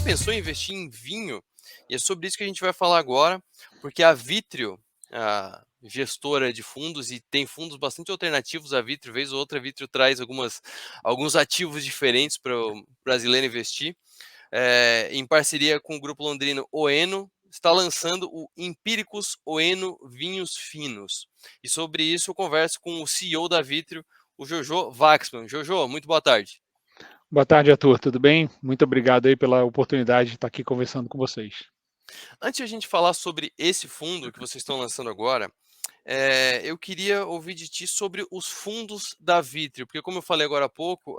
pensou em investir em vinho? E é sobre isso que a gente vai falar agora, porque a Vitrio, a gestora de fundos, e tem fundos bastante alternativos à Vitrio, vez ou outra a Vitrio traz alguns ativos diferentes para o brasileiro investir, em parceria com o grupo londrino Oeno, está lançando o Empíricos Oeno Vinhos Finos. E sobre isso eu converso com o CEO da Vitrio, o Jojo Waxman. Jojo, muito boa tarde. Boa tarde, Arthur. Tudo bem? Muito obrigado aí pela oportunidade de estar aqui conversando com vocês. Antes de a gente falar sobre esse fundo que vocês estão lançando agora, eu queria ouvir de ti sobre os fundos da Vitrio, porque como eu falei agora há pouco,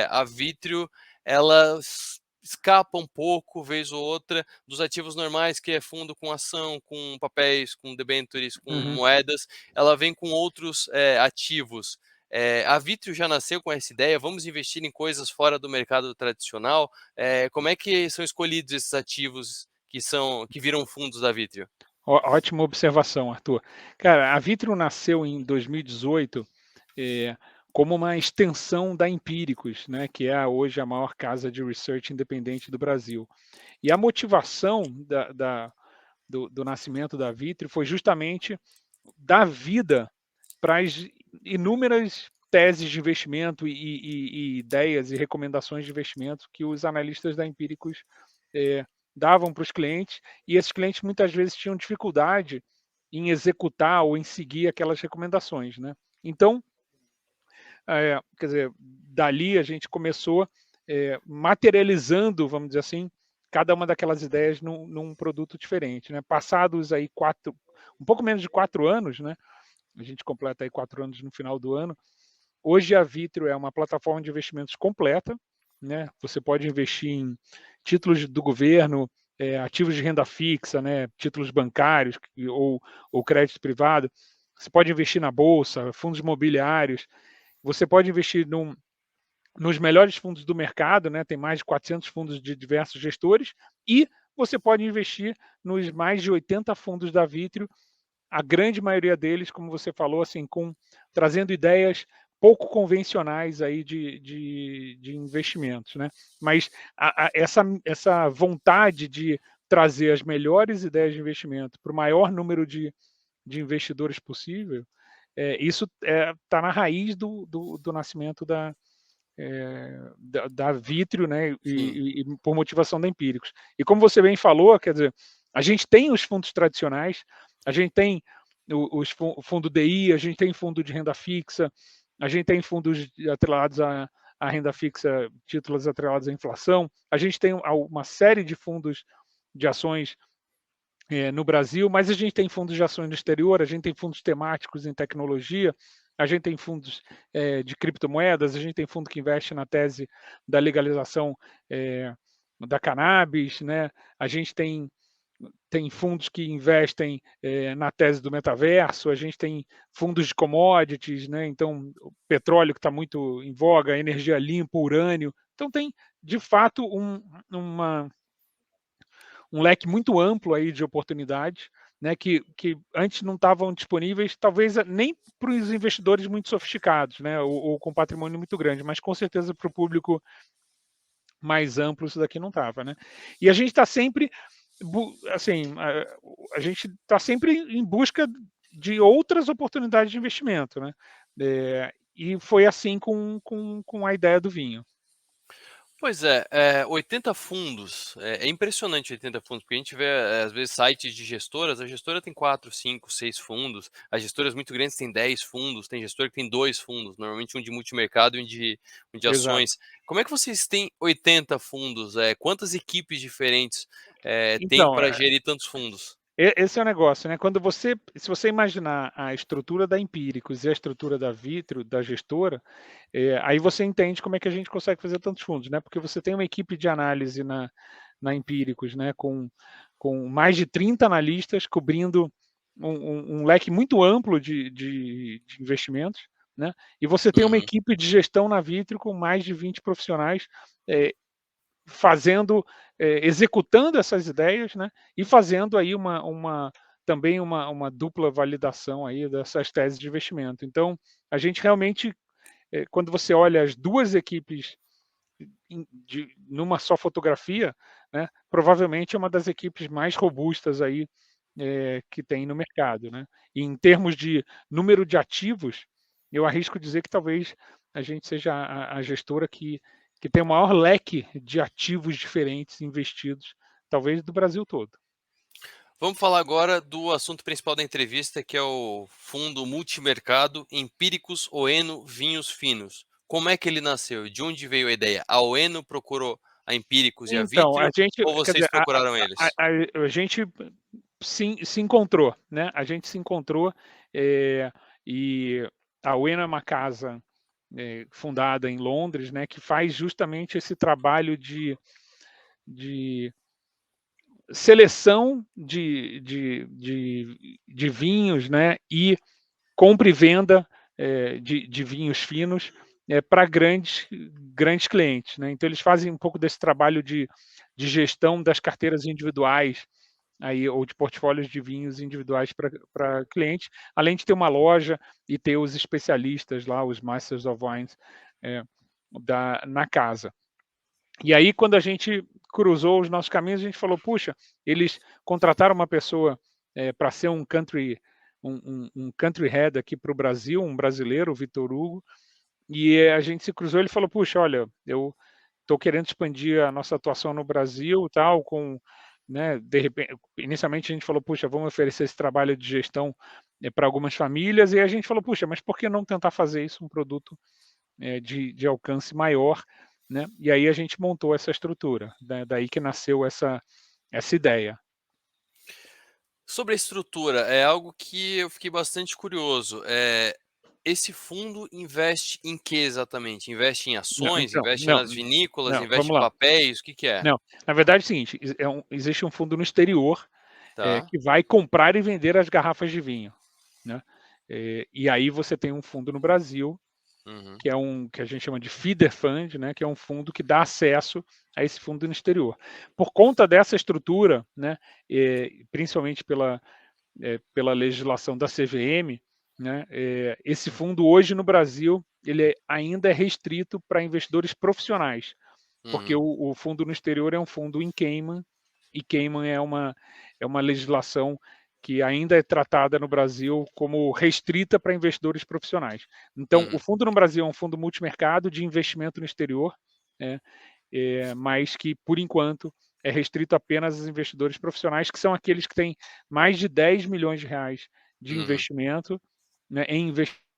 a Vitrio, ela escapa um pouco, vez ou outra, dos ativos normais, que é fundo com ação, com papéis, com debentures, com Uhum. moedas, ela vem com outros ativos. A Vitrio já nasceu com essa ideia, vamos investir em coisas fora do mercado tradicional. Como é que são escolhidos esses ativos que viram fundos da Vitrio? Ótima observação, Arthur. Cara, a Vitrio nasceu em 2018 como uma extensão da Empíricos, né, que é hoje a maior casa de research independente do Brasil. E a motivação do nascimento da Vitrio foi justamente dar vida para as inúmeras teses de investimento e ideias e recomendações de investimento que os analistas da Empíricos davam para os clientes, e esses clientes muitas vezes tinham dificuldade em executar ou em seguir aquelas recomendações, né? Então, quer dizer, dali a gente começou materializando, vamos dizer assim, cada uma daquelas ideias num produto diferente, né? Passados aí um pouco menos de 4 anos, né? A gente completa aí 4 anos no final do ano. Hoje a Vitrio é uma plataforma de investimentos completa, né? Você pode investir em títulos do governo, ativos de renda fixa, né? Títulos bancários ou crédito privado. Você pode investir na bolsa, fundos imobiliários. Você pode investir nos melhores fundos do mercado, né? Tem mais de 400 fundos de diversos gestores, e você pode investir nos mais de 80 fundos da Vitrio, a grande maioria deles, como você falou, assim, trazendo ideias pouco convencionais aí de investimentos, né? Mas essa vontade de trazer as melhores ideias de investimento para o maior número de investidores possível, isso está na raiz do nascimento da Vitrio, né? E por motivação da Empíricos. E como você bem falou, quer dizer, a gente tem os fundos tradicionais, a gente tem o fundo DI, a gente tem fundo de renda fixa, a gente tem fundos atrelados à renda fixa, títulos atrelados à inflação, a gente tem uma série de fundos de ações no Brasil, mas a gente tem fundos de ações no exterior, a gente tem fundos temáticos em tecnologia, a gente tem fundos de criptomoedas, a gente tem fundo que investe na tese da legalização da cannabis, né? A gente tem fundos que investem na tese do metaverso, a gente tem fundos de commodities, né? Então, o petróleo que está muito em voga, energia limpa, urânio. Então, tem, de fato, um leque muito amplo aí de oportunidades, né, que antes não estavam disponíveis, talvez nem para os investidores muito sofisticados, né, ou com patrimônio muito grande, mas com certeza para o público mais amplo isso daqui não estava, né? E a gente está sempre, assim, a gente está sempre em busca de outras oportunidades de investimento, né? E foi assim com a ideia do vinho. Pois é, 80 fundos, é impressionante 80 fundos, porque a gente vê, às vezes, sites de gestoras, a gestora tem 4, 5, 6 fundos, as gestoras muito grandes têm 10 fundos, tem gestora que tem 2 fundos, normalmente um de multimercado e um de Exato. ações. Como é que vocês têm 80 fundos? Quantas equipes diferentes tem Então, para gerir tantos fundos? esse é o negócio, né? Se você imaginar a estrutura da Empíricos e a estrutura da Vitro, da gestora, aí você entende como é que a gente consegue fazer tantos fundos, né? Porque você tem uma equipe de análise na Empíricos, né? Com mais de 30 analistas cobrindo um leque muito amplo de investimentos, né? E você tem uma Uhum. equipe de gestão na Vitro com mais de 20 profissionais fazendo, executando essas ideias, né? E fazendo aí também uma dupla validação aí dessas teses de investimento. Então, a gente realmente, quando você olha as duas equipes numa só fotografia, né, provavelmente é uma das equipes mais robustas aí, que tem no mercado, né. E em termos de número de ativos, eu arrisco dizer que talvez a gente seja a gestora que tem o maior leque de ativos diferentes investidos, talvez do Brasil todo. Vamos falar agora do assunto principal da entrevista, que é o fundo multimercado Empíricos Oeno Vinhos Finos. Como é que ele nasceu? De onde veio a ideia? A Oeno procurou a Empíricos e a Então, a Vitrio gente, ou quer vocês dizer, procuraram eles? a gente se encontrou, né, a gente se encontrou, e a Ueno é uma casa, fundada em Londres, né, que faz justamente esse trabalho de seleção de vinhos, né, e compra e venda, de vinhos finos, para grandes clientes, né. Então eles fazem um pouco desse trabalho de gestão das carteiras individuais, aí, ou de portfólios de vinhos individuais para clientes, além de ter uma loja e ter os especialistas lá, os Masters of Wines, eh, na casa. E aí, quando a gente cruzou os nossos caminhos, a gente falou: "Puxa, eles contrataram uma pessoa, para ser um country head aqui para o Brasil, um brasileiro, o Vitor Hugo", e a gente se cruzou, ele falou: "Puxa, olha, eu estou querendo expandir a nossa atuação no Brasil, tal, com, né, de repente, inicialmente a gente falou: "Puxa, vamos oferecer esse trabalho de gestão, para algumas famílias", e a gente falou: "Puxa, mas por que não tentar fazer isso um produto, de alcance maior", né, e aí a gente montou essa estrutura, né, daí que nasceu essa ideia. Sobre a estrutura, é algo que eu fiquei bastante curioso. Esse fundo investe em que exatamente? Investe em Não, ações, então, investe nas vinícolas, não, investe vamos em lá. papéis, o que que é? Não, na verdade é o seguinte, existe um fundo no exterior, Tá. que vai comprar e vender as garrafas de vinho, né. E aí você tem um fundo no Brasil, Uhum, que é que a gente chama de feeder fund, né, que é um fundo que dá acesso a esse fundo no exterior. Por conta dessa estrutura, né, principalmente pela legislação da CVM, né, esse fundo hoje no Brasil, ele ainda é restrito para investidores profissionais, porque uhum, o fundo no exterior é um fundo em Cayman, e Cayman é uma legislação que ainda é tratada no Brasil como restrita para investidores profissionais. Então, o uhum, fundo no Brasil é um fundo multimercado de investimento no exterior, né, mas que, por enquanto, é restrito apenas aos investidores profissionais, que são aqueles que têm mais de 10 milhões de reais de uhum, investimento, né, em investimentos,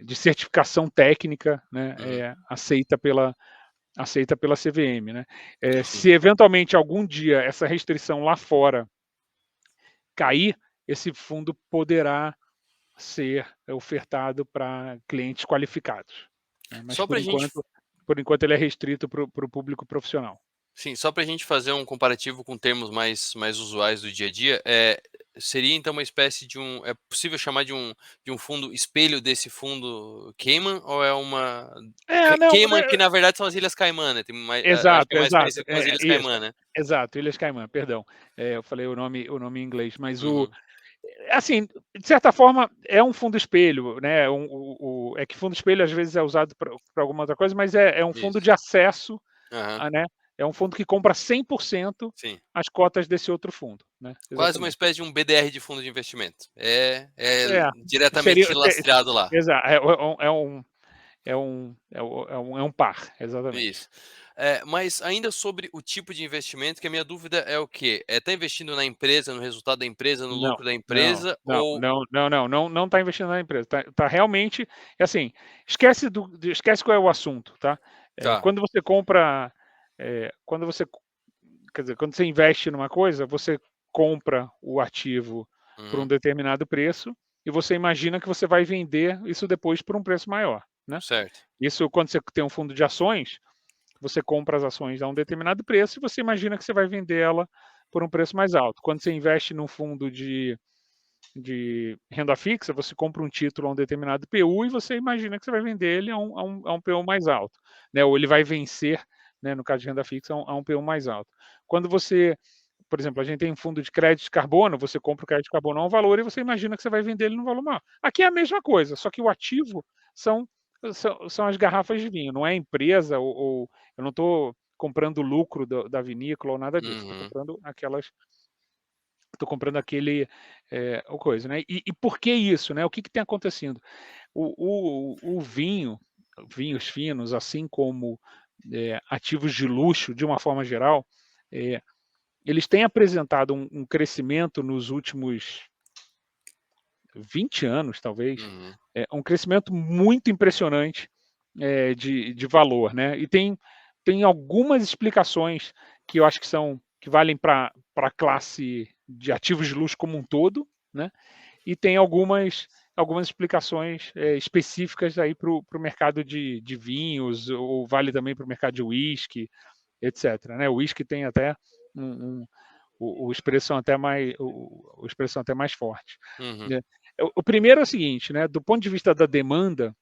de certificação técnica, né, uhum. aceita pela CVM, né. Sim. Se eventualmente algum dia essa restrição lá fora cair, esse fundo poderá ser ofertado para clientes qualificados, né, mas Só pra gente por enquanto ele é restrito para o público profissional. sim, só pra gente fazer um comparativo com termos mais usuais do dia a dia, seria então uma espécie de é possível chamar de um fundo espelho desse fundo Cayman ou é uma Não, Cayman que né, na verdade são as Ilhas Caimã, né, tem mais acho que exato, é mais exato, parecido com as Ilhas isso, Caimã, né? exato, Ilhas Caimã, perdão, eu falei o nome em inglês, mas Uhum, assim, de certa forma é um fundo espelho, né, é que fundo espelho às vezes é usado para alguma outra coisa, mas é um fundo isso. de acesso, Aham, né, é um fundo que compra 100% sim. as cotas desse outro fundo, né, Quase uma exatamente. espécie de um BDR de fundo de investimento. É É, seria diretamente lastreado lá. é um par, exatamente. Isso. Mas ainda sobre o tipo de investimento, que a minha dúvida é o quê? Tá investindo na empresa, no resultado da empresa, no Não, lucro da não, empresa não, ou não, não, não, não está investindo na empresa, tá realmente, assim, esquece qual é o assunto, tá. tá. Quando você, quer dizer, quando você investe numa coisa, você compra o ativo por um Uhum, determinado preço, e você imagina que você vai vender isso depois por um preço maior, né. certo. Isso, quando você tem um fundo de ações, você compra as ações a um determinado preço e você imagina que você vai vender ela por um preço mais alto. Quando você investe num fundo de renda fixa, você compra um título a um determinado PU e você imagina que você vai vender ele a um PU mais alto, né, ou ele vai vencer, né, no caso de renda fixa, a um PU mais alto. Quando você por exemplo, a gente tem um fundo de crédito de carbono, você compra o crédito de carbono a um valor e você imagina que você vai vender ele num valor maior. Aqui é a mesma coisa, só que o ativo são são as garrafas de vinho, não é a empresa ou eu não estou comprando o lucro da vinícola ou nada disso, estou Uhum. comprando aquelas estou comprando aquele, o coisa, né. E por que isso, né, o que que tem acontecendo? O vinho, vinhos finos, assim como, ativos de luxo, de uma forma geral, eh, eles têm apresentado um crescimento nos últimos 20 anos, talvez, Uhum. um crescimento muito impressionante, de valor, né. E tem algumas explicações que eu acho que valem para a classe de ativos de luxo como um todo, né, e tem algumas explicações, específicas aí para o mercado de vinhos, ou vale também para o mercado de uísque, etcétera, né. O uísque tem até um o expressão até mais o expressão até mais forte, Uhum. né. O primeiro é o seguinte, né, do ponto de vista da demanda,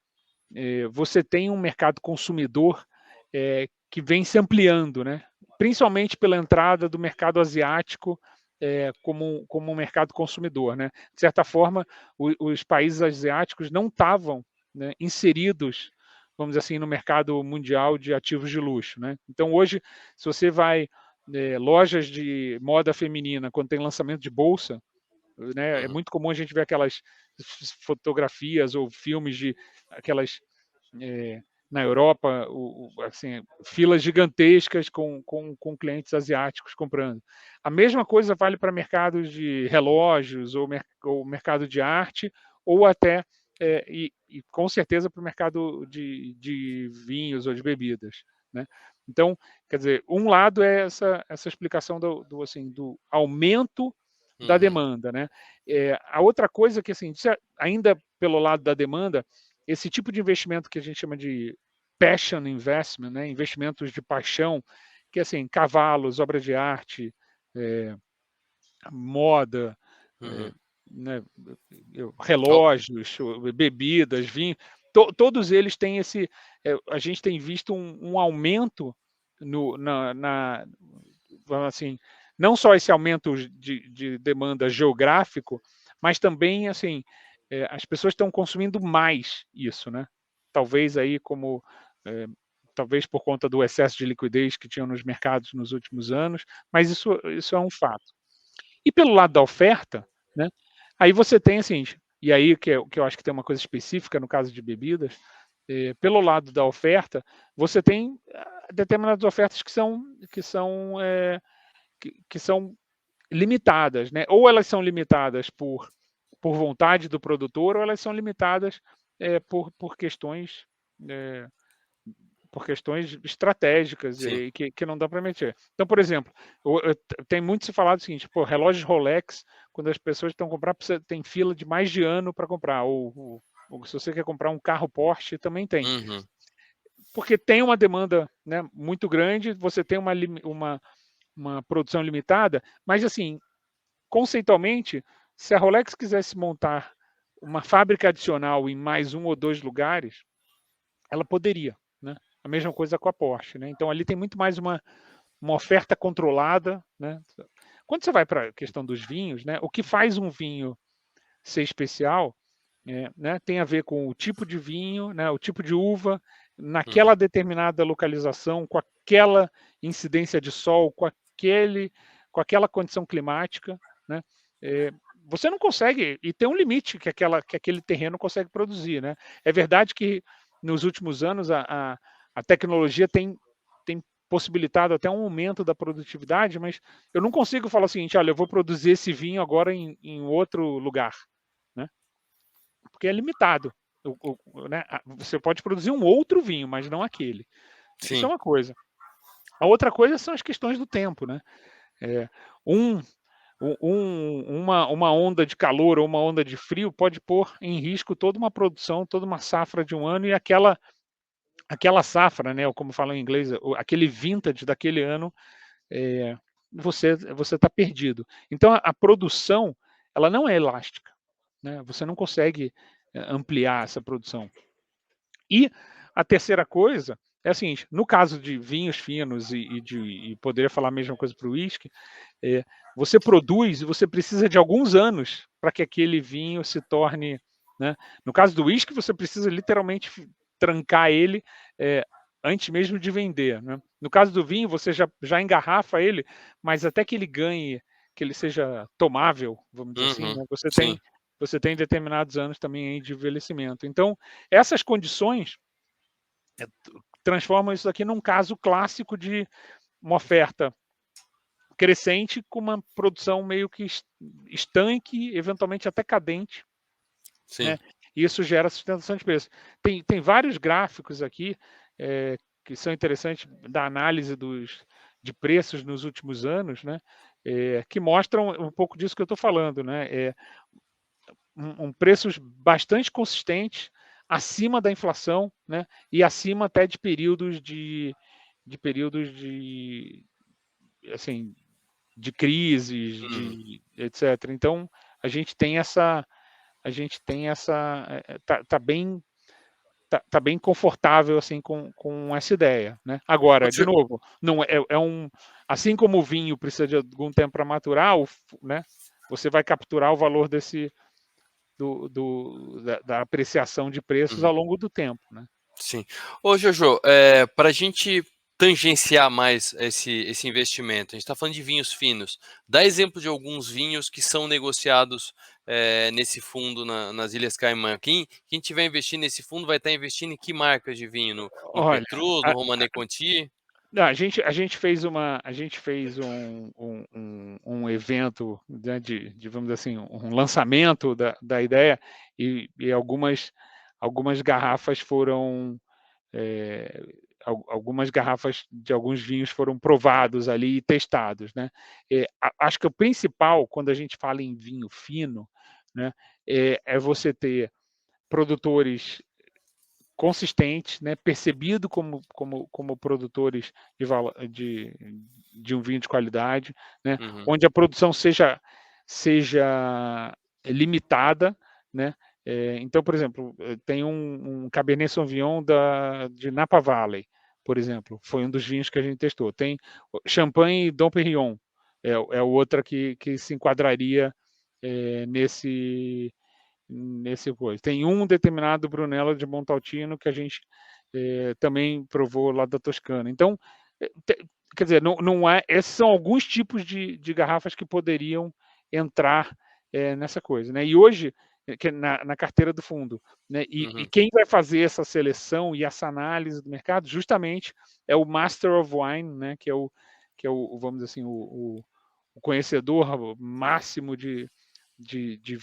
você tem um mercado consumidor, que vem se ampliando, né, principalmente pela entrada do mercado asiático, como um mercado consumidor, né. De certa forma, os países asiáticos não estavam, né, inseridos, vamos dizer assim, no mercado mundial de ativos de luxo, né. Então hoje, se você vai, lojas de moda feminina, quando tem lançamento de bolsa, né, é Uhum. muito comum a gente ver aquelas fotografias ou filmes de aquelas, na Europa, assim, filas gigantescas com clientes asiáticos comprando. A mesma coisa vale para mercados de relógios ou mercado de arte, ou até, e com certeza para o mercado de vinhos ou de bebidas, né. Então, quer dizer, um lado é essa explicação assim, do aumento da Uhum. demanda, né. A outra coisa que, assim, ainda pelo lado da demanda, esse tipo de investimento que a gente chama de passion investment, né, investimentos de paixão, que, assim, cavalos, obras de arte, eh, moda, eh, Uhum. né, Oh, relógios, bebidas, vinho, todos eles têm a gente tem visto um aumento no na vamos assim, não só esse aumento de demanda geográfico, mas também, assim, as pessoas estão consumindo mais isso, né. Talvez aí como, eh, talvez por conta do excesso de liquidez que tinham nos mercados nos últimos anos, mas isso é um fato. E pelo lado da oferta, né, aí você tem, assim, e aí que eu acho que tem uma coisa específica no caso de bebidas, pelo lado da oferta, você tem, determinadas ofertas que são limitadas, né, ou elas são limitadas por vontade do produtor, ou elas são limitadas, por questões, eh, por questões estratégicas, sim. que não dá para mexer. Então, por exemplo, tem muito se falado o seguinte: pô, relógios Rolex, quando as pessoas estão comprar, tem fila de mais de ano para comprar, ou se você quer comprar um carro Porsche, também tem. Uhum. Porque tem uma demanda, né, muito grande, você tem uma produção limitada, mas, assim, conceitualmente, se a Rolex quisesse montar uma fábrica adicional em mais um ou 2 lugares, ela poderia, né. A mesma coisa com a Porsche, né. Então ali tem muito mais uma oferta controlada, né. Quando você vai para a questão dos vinhos, né, o que faz um vinho ser especial, né, tem a ver com o tipo de vinho, né, o tipo de uva, Uhum. naquela determinada localização, com aquela incidência de sol, com aquela condição climática, né. Eh, Você não consegue, e tem um limite que aquele terreno consegue produzir, né. É verdade que nos últimos anos a tecnologia tem possibilitado até um aumento da produtividade, mas eu não consigo falar o seguinte: "Olha, eu vou produzir esse vinho agora em outro lugar", né. Porque é limitado. Né, você pode produzir um outro vinho, mas não aquele. Isso é Sim. uma coisa. A outra coisa são as questões do tempo, né. Eh, um uma onda de calor ou uma onda de frio pode pôr em risco toda uma produção, toda uma safra de um ano, e aquela safra, né, ou como falam em inglês, aquele vintage daquele ano, eh, você está perdido. Então a produção, ela não é elástica, né, você não consegue, ampliar essa produção. E a terceira coisa é o seguinte, no caso de vinhos finos e poderia falar a mesma coisa para o uísque, você produz e você precisa de alguns anos para que aquele vinho se torne, né? No caso do uísque, você precisa literalmente trancar ele antes mesmo de vender, né? No caso do vinho, você já engarrafa ele, mas até que ele ganhe, que ele seja tomável, vamos dizer assim, Uhum, né? sim, Você tem determinados anos também aí de envelhecimento. Então, essas condições transformam isso aqui num caso clássico de uma oferta crescente com uma produção meio que estanque, eventualmente até cadente, sim. né? E isso gera sustentação de preço. Tem vários gráficos aqui que são interessantes da análise de preços nos últimos anos, né? Que mostram um pouco disso que eu estou falando, né? Preços bastante consistentes, acima da inflação, né? E acima até de períodos assim, de crises, Uhum. etc. Então, a gente tem essa, tá bem confortável assim com essa ideia, né? Agora, de novo, não assim como o vinho precisa de algum tempo para maturar, né? Você vai capturar o valor da apreciação de preços Uhum. ao longo do tempo, né? Sim. Ô, Jojo, para a gente tangenciar mais esse investimento, a gente está falando de vinhos finos. Dá exemplo de alguns vinhos que são negociados nesse fundo nas Ilhas Caimã. Quem tiver investindo nesse fundo vai estar investindo em que marcas de vinho? No Olha, Petrus, no Romanée Conti? não, a gente fez um evento, né, vamos dizer assim, um lançamento da ideia e algumas garrafas foram é, algumas garrafas de alguns vinhos foram provados ali e testados, né? Acho que o principal quando a gente fala em vinho fino, né, é você ter produtores consistentes, né, percebido como produtores de um vinho de qualidade, né, Uhum, onde a produção seja limitada, né. Então, por exemplo, tem um Cabernet Sauvignon de Napa Valley, por exemplo, foi um dos vinhos que a gente testou. Tem Champagne Dom Pérignon, o outra que se enquadraria nesse coisa. Tem um determinado Brunello de Montalcino que a gente também provou lá da Toscana. Então, quer dizer, não é, esses são alguns tipos de garrafas que poderiam entrar nessa coisa, né? E hoje, na carteira do fundo, né? E uhum, quem vai fazer essa seleção e essa análise do mercado, justamente é o Master of Wine, né? Que é o vamos dizer assim, o conhecedor máximo de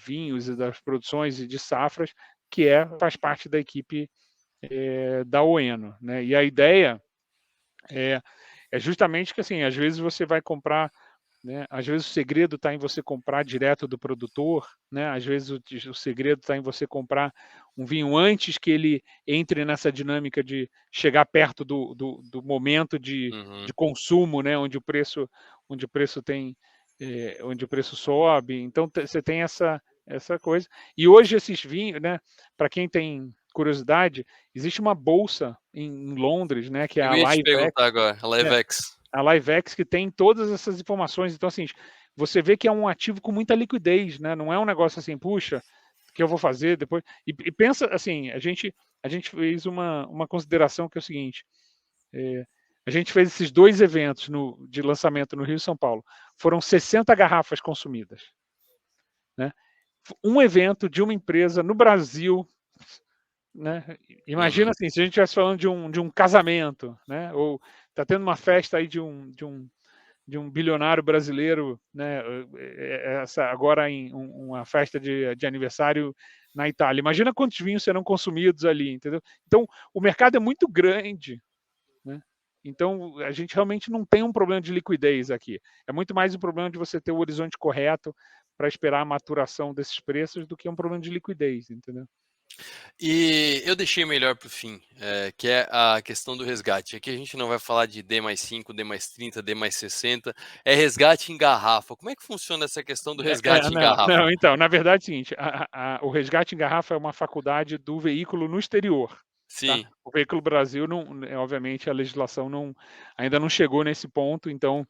vinhos e das produções e de safras, que faz parte da equipe da Oeno, né? E a ideia é, é justamente que assim, às vezes você vai comprar, né? Às vezes o segredo está em você comprar direto do produtor, né? Às vezes o segredo está em você comprar um vinho antes que ele entre nessa dinâmica de chegar perto do momento uhum. de consumo, né? Onde o preço onde o preço sobe. Então você tem essa coisa. E hoje esses vinhos, né? Para quem tem curiosidade, existe uma bolsa em Londres, né? Que é Eu a ia te LiveX, perguntar agora, a né? Livex. A LiveX que tem todas essas informações. Então, assim, você vê que é um ativo com muita liquidez, né? Não é um negócio assim, puxa, que eu vou fazer depois. E pensa assim, a gente fez uma consideração que é o seguinte: a gente fez esses dois eventos de lançamento no Rio e São Paulo. Foram 60 garrafas consumidas, né? Um evento de uma empresa no Brasil, né? Imagina Uhum. assim, se a gente estivesse falando de um casamento, né? Ou está tendo uma festa aí de um bilionário brasileiro, né? Agora em uma festa de aniversário na Itália. Imagina quantos vinhos serão consumidos ali, entendeu? Então, o mercado é muito grande, né? Então, a gente realmente não tem um problema de liquidez aqui. É muito mais um problema de você ter o horizonte correto para esperar a maturação desses preços do que um problema de liquidez, entendeu? E eu deixei melhor para o fim, que é a questão do resgate. Aqui a gente não vai falar de D+5, D+30, D+60, é resgate em garrafa. Como é que funciona essa questão do resgate em Não, garrafa? não, então, na verdade é o seguinte, o resgate em garrafa é uma faculdade do veículo no exterior. Tá? Sim. O veículo Brasil obviamente a legislação ainda não chegou nesse ponto, então,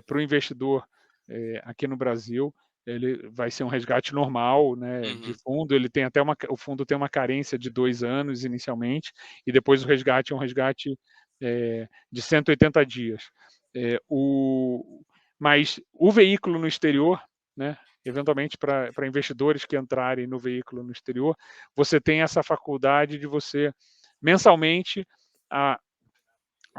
para o investidor, aqui no Brasil, ele vai ser um resgate normal, né, de Uhum. fundo, ele tem até o fundo tem uma carência de 2 anos inicialmente, e depois o resgate é um resgate, de 180 dias. Mas o veículo no exterior, né, eventualmente para investidores que entrarem no veículo no exterior, você tem essa faculdade de você mensalmente, a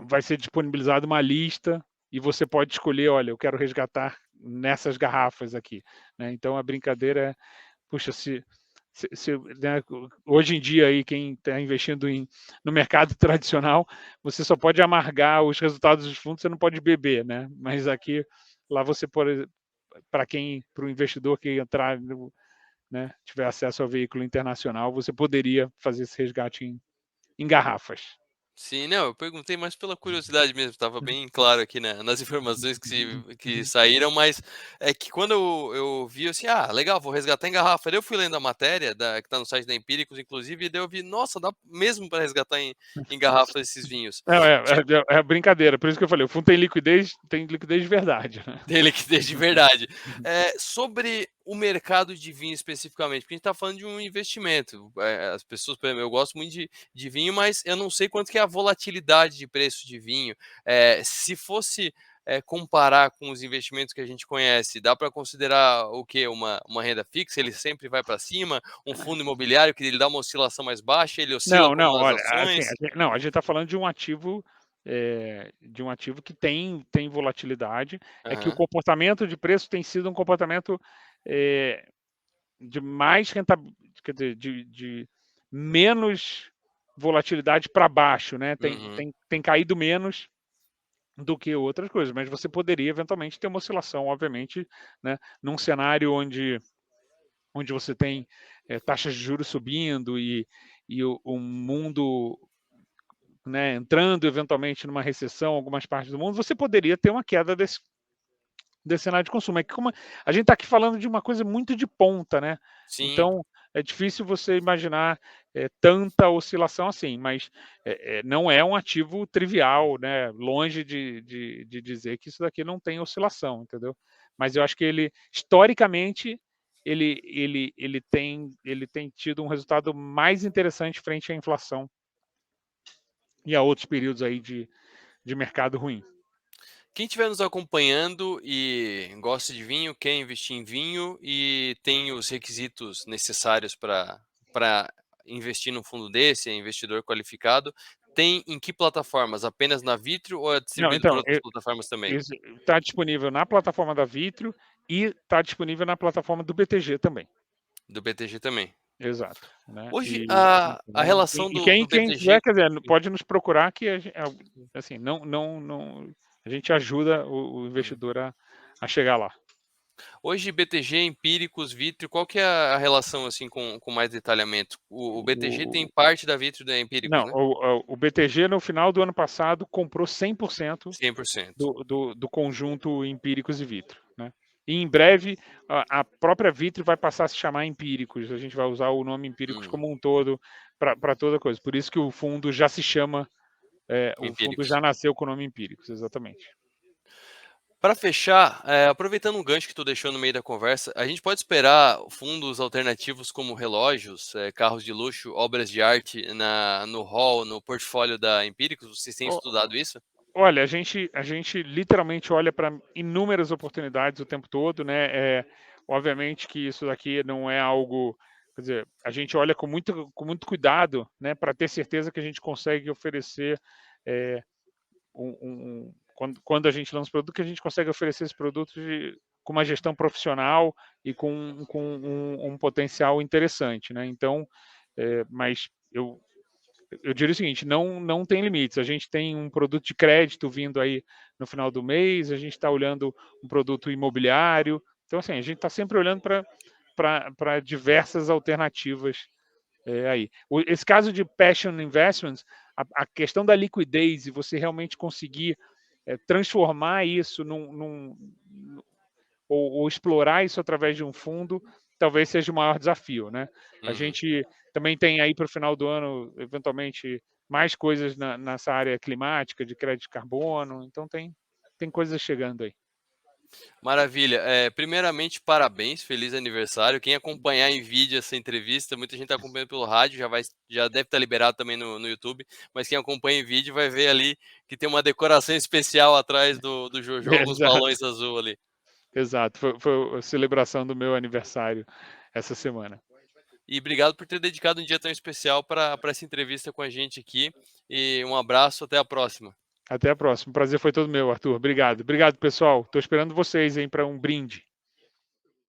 vai ser disponibilizada uma lista e você pode escolher: "Olha, eu quero resgatar nessas garrafas aqui", né. Então a brincadeira é, puxa, se né, hoje em dia aí quem está investindo no mercado tradicional, você só pode amargar os resultados dos fundos, você não pode beber, né. Mas aqui, lá você pode, para o investidor que entrar né, tiver acesso ao veículo internacional, você poderia fazer esse resgate em garrafas. Sim, não, eu perguntei mais pela curiosidade mesmo, estava bem claro aqui nas informações que saíram, mas é que quando eu vi assim, ah, legal, vou resgatar em garrafa. Daí eu fui lendo a matéria que está no site da Empíricos, inclusive, e daí eu vi, nossa, dá mesmo para resgatar em garrafa esses vinhos. Não, Ti- é brincadeira, por isso que eu falei, o fundo tem liquidez de verdade, né. Tem liquidez de verdade. Sobre o mercado de vinho especificamente, porque a gente está falando de um investimento. As pessoas, por exemplo, eu gosto muito de vinho, mas eu não sei quanto que é a volatilidade de preço de vinho. Se fosse comparar com os investimentos que a gente conhece, dá para considerar o quê? Uma renda fixa? Ele sempre vai para cima? Um fundo imobiliário que ele dá uma oscilação mais baixa, ele oscila Não, como não, as olha, assim, ações? a gente está falando de um ativo que tem volatilidade, é que o Aham. comportamento de preço tem sido um comportamento, eh, de mais renta quer dizer, de menos volatilidade para baixo, né, Uhum. tem caído menos do que outras coisas, mas você poderia eventualmente ter uma oscilação, obviamente, né, num cenário onde você tem, taxas de juros subindo e o mundo, né, entrando eventualmente numa recessão, algumas partes do mundo, você poderia ter uma queda desse cenário de consumo. É que como a gente está aqui falando de uma coisa muito de ponta, né, Sim. então é difícil você imaginar, tanta oscilação assim, mas, não é um ativo trivial, né, longe de dizer que isso daqui não tem oscilação, entendeu. Mas eu acho que ele, historicamente, ele tem tido um resultado mais interessante frente à inflação e a outros períodos aí de mercado ruim. Quem estiver nos acompanhando e gosta de vinho, quer investir em vinho e tem os requisitos necessários para investir num fundo desse, é investidor qualificado, tem em que plataformas? Apenas na Vitro ou é Não, distribuído por então, outras plataformas também? isso está disponível na plataforma da Vitro e está disponível na plataforma do BTG também. Do BTG também. Exato, né. Hoje E a então, relação e do quem quiser, BTG. quer dizer, pode nos procurar que assim, não a gente ajuda o Uhum. investidor a chegar lá. Hoje BTG, Empíricos, Vitro, qual que é a relação assim com mais detalhamento? O BTG tem O parte da Vitro da Empíricos, não, né? o BTG no final do ano passado comprou 100% 100%. do conjunto Empíricos e Vitro, né. E em breve a própria Vitro vai passar a se chamar Empíricos, a gente vai usar o nome Empíricos Hum, como um todo para toda coisa, por isso que o fundo já se chama, o fundo Empíricos. já nasceu com o nome Empíricos, exatamente. Para fechar, aproveitando um gancho que tu deixou no meio da conversa, a gente pode esperar fundos alternativos como relógios, carros de luxo, obras de arte no hall, no portfólio da Empíricos? Vocês têm estudado isso? Olha, a gente literalmente olha para inúmeras oportunidades o tempo todo, né, obviamente que isso daqui não é algo, quer dizer, a gente olha com muito cuidado, né, para ter certeza que a gente consegue oferecer, eh, quando a gente lança o produto, que a gente consegue oferecer esse produto com uma gestão profissional e com um potencial interessante, né. Então, mas eu diria o seguinte, não tem limites. A gente tem um produto de crédito vindo aí no final do mês, a gente está olhando um produto imobiliário. Então, assim, a gente está sempre olhando para diversas alternativas aí. Esse caso de Passion Investments, a questão da liquidez e você realmente conseguir transformar isso ou explorar isso através de um fundo, talvez seja o maior desafio, né. A Uhum. gente também tem aí para o final do ano, eventualmente, mais coisas nessa área climática, de crédito de carbono, então tem coisas chegando aí. Maravilha. Primeiramente, parabéns, feliz aniversário. Quem acompanhar em vídeo essa entrevista, muita gente está acompanhando pelo rádio, já deve estar liberado também no YouTube, mas quem acompanha em vídeo vai ver ali que tem uma decoração especial atrás do Jojo com os Exato, balões azul ali. exato. Foi a celebração do meu aniversário essa semana. E obrigado por ter dedicado um dia tão especial para essa entrevista com a gente aqui. E um abraço, até a próxima. Até a próxima. O prazer foi todo meu, Arthur. Obrigado. Obrigado, pessoal. Estou esperando vocês, hein, para um brinde.